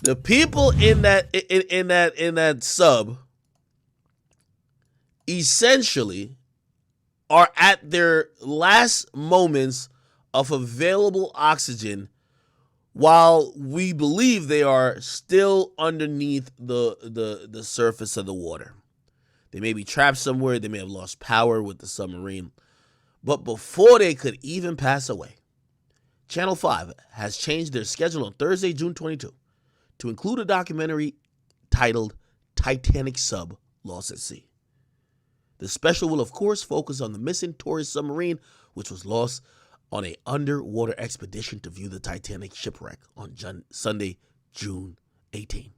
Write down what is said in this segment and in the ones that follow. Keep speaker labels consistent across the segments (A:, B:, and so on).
A: The people in that sub essentially are at their last moments of available oxygen, while we believe they are still underneath the surface of the water. They may be trapped somewhere. They may have lost power with the submarine. But before they could even pass away, Channel 5 has changed their schedule on Thursday, June 22, to include a documentary titled Titanic Sub Lost at Sea. The special will, of course, focus on the missing tourist submarine, which was lost on an underwater expedition to view the Titanic shipwreck on Sunday, June 18.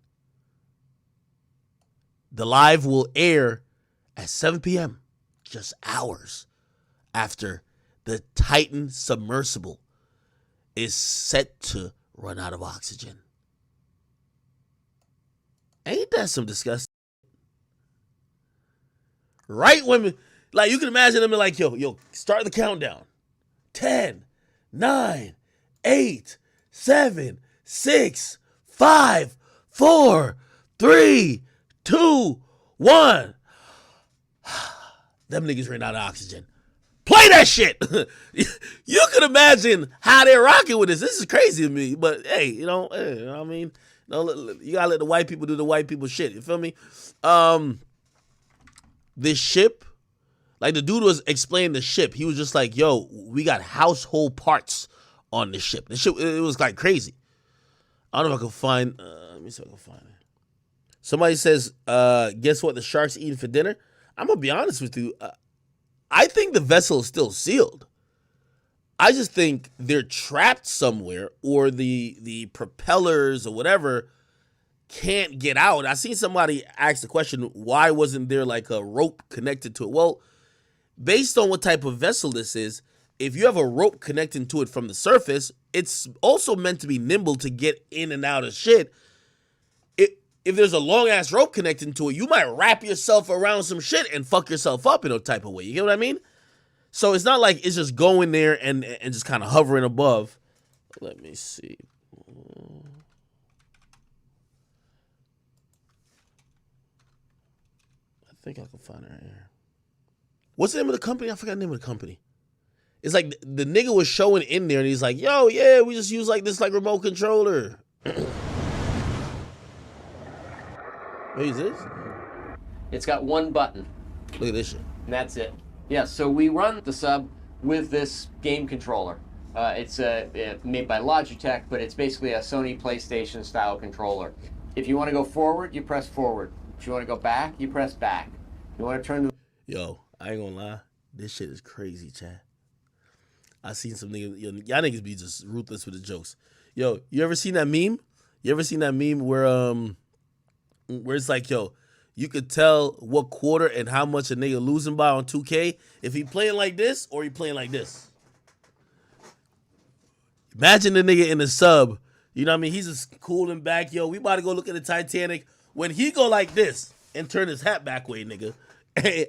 A: The live will air at 7 p.m., just hours after the Titan submersible is set to run out of oxygen. Ain't that some disgusting? Right when, like, you can imagine them like, yo, start the countdown. 10, 9, 8, 7, 6, 5, 4, 3, 2, 1. Them niggas ran out of oxygen. Play that shit. You can imagine how they're rocking with this. This is crazy to me, but hey, you know what I mean? You gotta let the white people do the white people shit. You feel me? This ship, like the dude was explaining the ship. He was just like, yo, we got household parts on this ship. The ship, it was like crazy. I don't know if I can find, let me see if I can find it. Somebody says, guess what the shark's eating for dinner? I'm going to be honest with you. I think the vessel is still sealed. I just think they're trapped somewhere, or the propellers or whatever can't get out. I seen somebody ask the question, why wasn't there like a rope connected to it? Well, based on what type of vessel this is, if you have a rope connecting to it from the surface, it's also meant to be nimble to get in and out of shit. If there's a long-ass rope connecting to it, you might wrap yourself around some shit and fuck yourself up in a type of way. You get what I mean? So it's not like it's just going there and just kind of hovering above. Let me see. I think I can find it right here. What's the name of the company? I forgot the name of the company. It's like the nigga was showing in there and he's like, yo, yeah, we just use like this like remote controller. What is this?
B: It's got one button.
A: Look at this shit.
B: And that's it. Yeah, so we run the sub with this game controller. It's made by Logitech, but it's basically a Sony PlayStation style controller. If you want to go forward, you press forward. If you want to go back, you press back. If you want to turn to...
A: Yo, I ain't gonna lie. This shit is crazy, Chad. I seen some niggas, y'all niggas be just ruthless with the jokes. Yo, you ever seen that meme? You ever seen that meme where it's like, yo, you could tell what quarter and how much a nigga losing by on 2K if he playing like this or he playing like this. Imagine the nigga in the sub, you know what I mean? He's just cooling back, yo, we about to go look at the Titanic. When he go like this and turn his hat back way, nigga,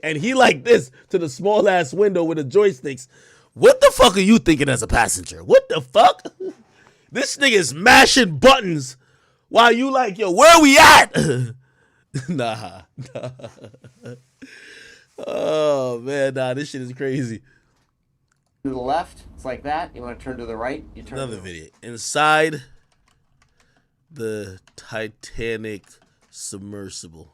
A: and he like this to the small ass window with the joysticks, what the fuck are you thinking as a passenger? What the fuck? This nigga is mashing buttons while you like, yo, where are we at? Nah. Oh, man, nah, this shit is crazy.
B: To the left, it's like that. You want to turn to the right, you turn
A: Another video. Inside the Titanic submersible.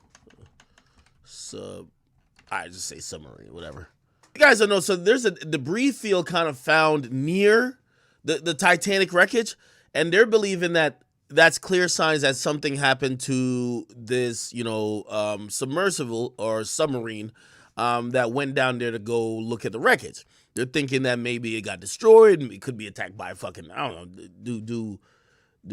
A: I just say submarine, whatever. You guys don't know, so there's a debris field kind of found near the Titanic wreckage, and they're believing that that's clear signs that something happened to this, submersible or submarine that went down there to go look at the wreckage. They're thinking that maybe it got destroyed, and it could be attacked by fucking, I don't know, do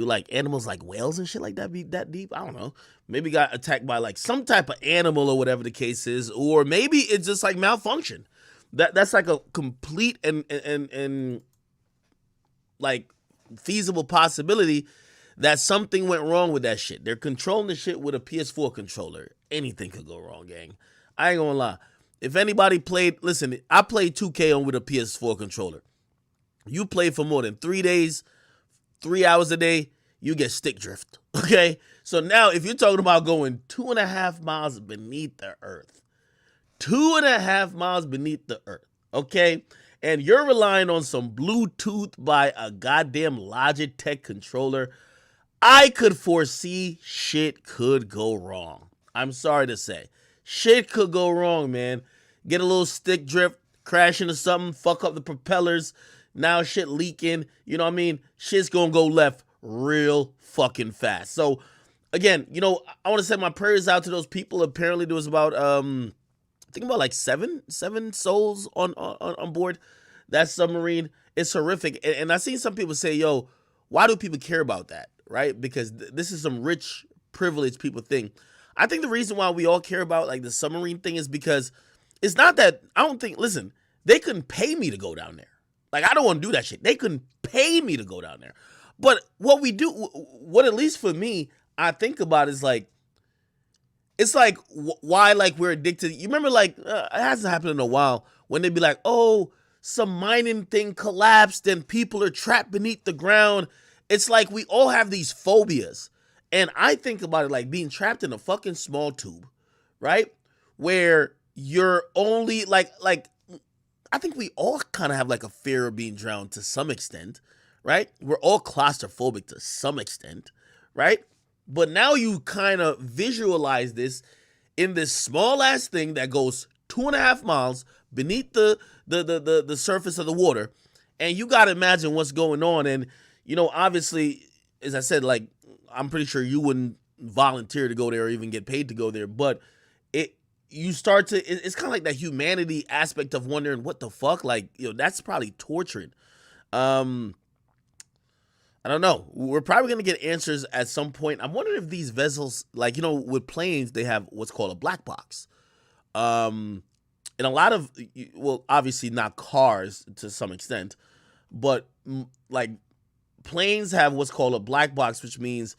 A: like animals like whales and shit like that be that deep? I don't know. Maybe got attacked by like some type of animal or whatever the case is, or maybe it's just like malfunction. That's like a complete and like feasible possibility that something went wrong with that shit. They're controlling the shit with a PS4 controller. Anything could go wrong, gang. I ain't gonna lie. If anybody played, listen, I played 2K on with a PS4 controller. You play for more than 3 days, 3 hours a day, you get stick drift. Okay? So now if you're talking about going 2.5 miles beneath the earth, 2.5 miles beneath the earth, okay? And you're relying on some Bluetooth by a goddamn Logitech controller, I could foresee shit could go wrong. I'm sorry to say. Shit could go wrong, man. Get a little stick drift, crash into something, fuck up the propellers. Now shit leaking. You know what I mean? Shit's gonna go left real fucking fast. So, again, you know, I want to send my prayers out to those people. Apparently there was about, I think about like seven souls on board that submarine. It's horrific. And I seen some people say, yo, why do people care about that? Right? Because this is some rich, privileged people thing. I think the reason why we all care about like the submarine thing is because it's not that, I don't think, listen, they couldn't pay me to go down there. Like, I don't want to do that shit. They couldn't pay me to go down there. But what we do, what at least for me, I think about is like, it's like why like we're addicted. You remember like, it hasn't happened in a while when they'd be like, oh, some mining thing collapsed and people are trapped beneath the ground. It's like we all have these phobias. And I think about it like being trapped in a fucking small tube, right? Where you're only like I think we all kind of have like a fear of being drowned to some extent, right? We're all claustrophobic to some extent, right? But now you kind of visualize this in this small ass thing that goes 2.5 miles beneath the surface of the water, and you gotta imagine what's going on. And you know, obviously, as I said, like I'm pretty sure you wouldn't volunteer to go there or even get paid to go there, but it's kind of like that humanity aspect of wondering what the fuck, like, you know, that's probably torturing. I don't know. We're probably going to get answers at some point. I'm wondering if these vessels, like, you know, with planes, they have what's called a black box. And a lot of, well, obviously not cars to some extent, but like planes have what's called a black box, which means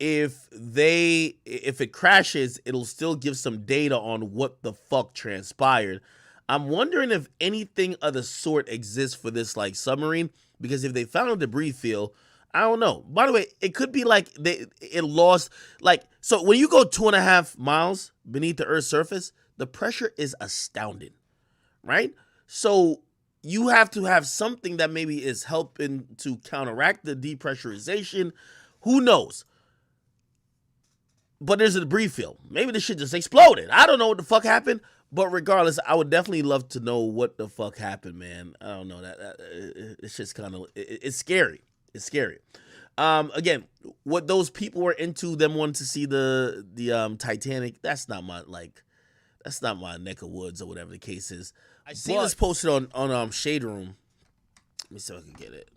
A: if it crashes, it'll still give some data on what the fuck transpired. I'm wondering if anything of the sort exists for this like submarine, because if they found a debris field, I don't know. By the way, it could be like it lost, like, so when you go 2.5 miles beneath the Earth's surface, the pressure is astounding, right? So you have to have something that maybe is helping to counteract the depressurization. Who knows? But there's a debris field. Maybe the shit just exploded. I don't know what the fuck happened. But regardless, I would definitely love to know what the fuck happened, man. I don't know. It's just kind of, it's scary. It's scary. Again, what those people were into, them wanting to see the Titanic, that's not my neck of woods or whatever the case is. I see this posted on Shade Room. Let me see if I can get it.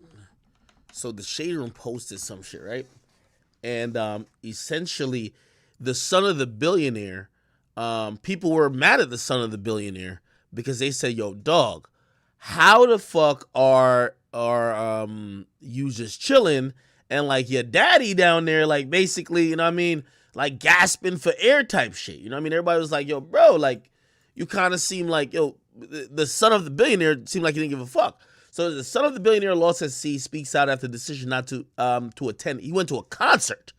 A: So the Shade Room posted some shit, right? And essentially, the son of the billionaire, people were mad at the son of the billionaire because they said, yo, dog, how the fuck are you just chilling and like your daddy down there, like basically, you know what I mean, like gasping for air type shit. You know what I mean? Everybody was like, yo, bro, like you kind of seem like, yo, the son of the billionaire seemed like he didn't give a fuck. So the son of the billionaire lost at sea speaks out after the decision not to attend. He went to a concert.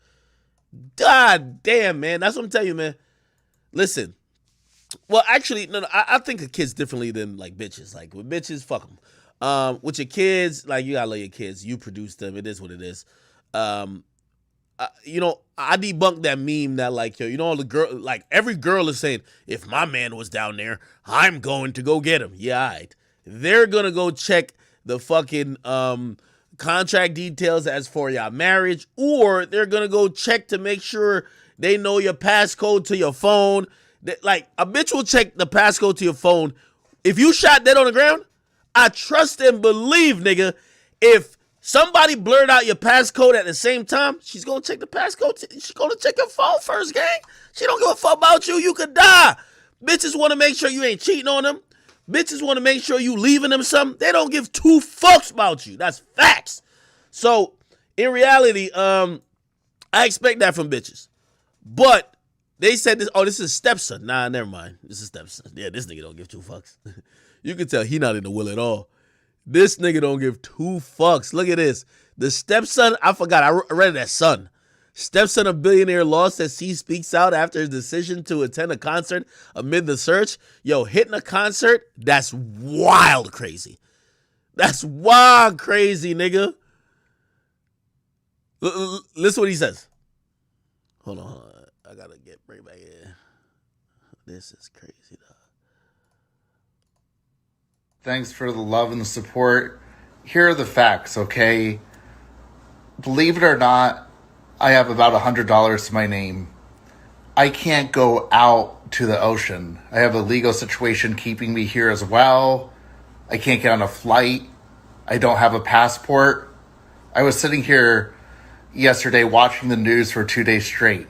A: God damn, man. That's what I'm telling you, man. Listen. Well, actually, no, I think of kids differently than like bitches. Like with bitches, fuck them. With your kids, like you gotta love your kids. You produce them. It is what it is. You know, I debunked that meme that like, yo, you know, all the girl, like every girl is saying, if my man was down there, I'm going to go get him. Yeah, all right. They're gonna go check the fucking contract details as for your marriage, or they're gonna go check to make sure they know your passcode to your phone. Like a bitch will check the passcode to your phone. If you shot dead on the ground, I trust and believe, nigga, if somebody blurred out your passcode at the same time, she's gonna check the passcode. She's gonna check your phone first, gang. She don't give a fuck about you. You could die. Bitches want to make sure you ain't cheating on them. Bitches want to make sure you leaving them something. They don't give two fucks about you. That's facts. So, in reality, I expect that from bitches. But they said this, oh, this is stepson. Nah, never mind. This is stepson. Yeah, this nigga don't give two fucks. You can tell he not in the will at all. This nigga don't give two fucks. Look at this. The stepson, I forgot. I read that son. Stepson of billionaire lost as he speaks out after his decision to attend a concert amid the search. Yo, hitting a concert, that's wild crazy. That's wild crazy, nigga. Listen what he says. Hold on. I gotta bring back in. This is crazy, though.
C: Thanks for the love and the support. Here are the facts, okay? Believe it or not, I have about $100 to my name. I can't go out to the ocean. I have a legal situation keeping me here as well. I can't get on a flight. I don't have a passport. I was sitting here yesterday watching the news for 2 days straight.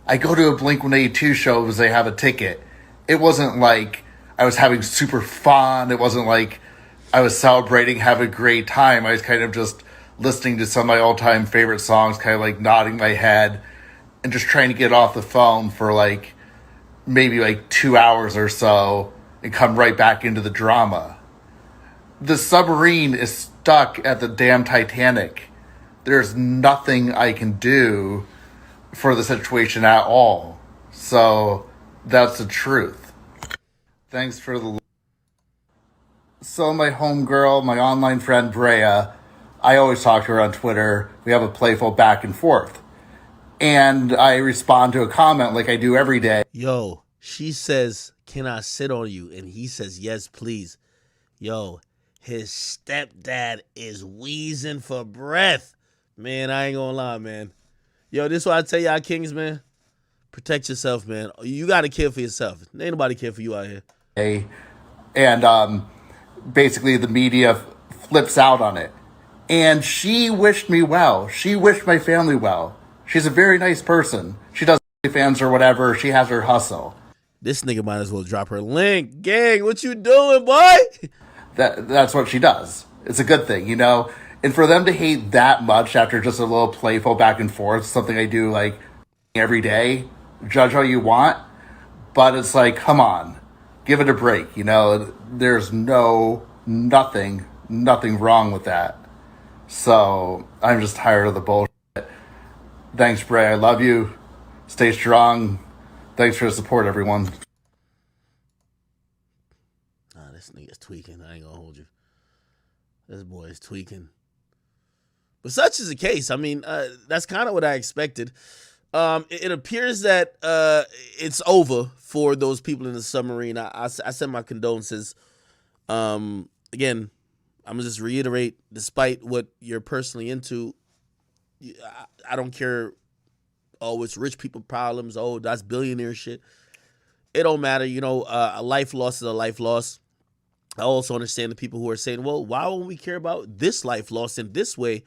C: I go to a Blink-182 show because they have a ticket. It wasn't like I was having super fun. It wasn't like I was celebrating, having a great time. I was kind of just listening to some of my all-time favorite songs, kind of like nodding my head and just trying to get off the phone for like maybe like 2 hours or so and come right back into the drama. The submarine is stuck at the damn Titanic. There's nothing I can do for the situation at all. So that's the truth. Thanks for the... So my homegirl, my online friend Brea, I always talk to her on Twitter. We have a playful back and forth. And I respond to a comment like I do every day.
A: Yo, she says, can I sit on you? And he says, yes, please. Yo, his stepdad is wheezing for breath. Man, I ain't gonna lie, man. Yo, this is what I tell y'all kings, man. Protect yourself, man. You got to care for yourself. Ain't nobody care for you out here.
C: And basically the media flips out on it. And she wished me well. She wished my family well. She's a very nice person. She does fans or whatever. She has her hustle.
A: This nigga might as well drop her link. Gang, what you doing, boy?
C: That's what she does. It's a good thing, you know? And for them to hate that much after just a little playful back and forth, something I do like every day, judge all you want, but it's like, come on, give it a break, you know? There's nothing wrong with that. So I'm just tired of the bullshit. Thanks, Bray. I love you. Stay strong. Thanks for the support, everyone.
A: Nah, this nigga's tweaking. I ain't gonna hold you. This boy is tweaking. But such is the case. I mean, that's kind of what I expected. It appears that it's over for those people in the submarine. I send my condolences. Again, I'm going to just reiterate, despite what you're personally into, I don't care, oh, it's rich people problems, oh, that's billionaire shit. It don't matter. You know, a life loss is a life loss. I also understand the people who are saying, well, why won't we care about this life loss in this way?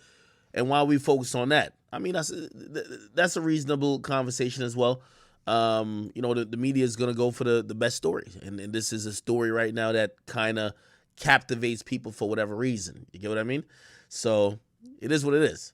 A: And why we focus on that? I mean, that's a reasonable conversation as well. You know, the media is going to go for the best story. And this is a story right now that kind of captivates people for whatever reason. You get what I mean? So it is what it is.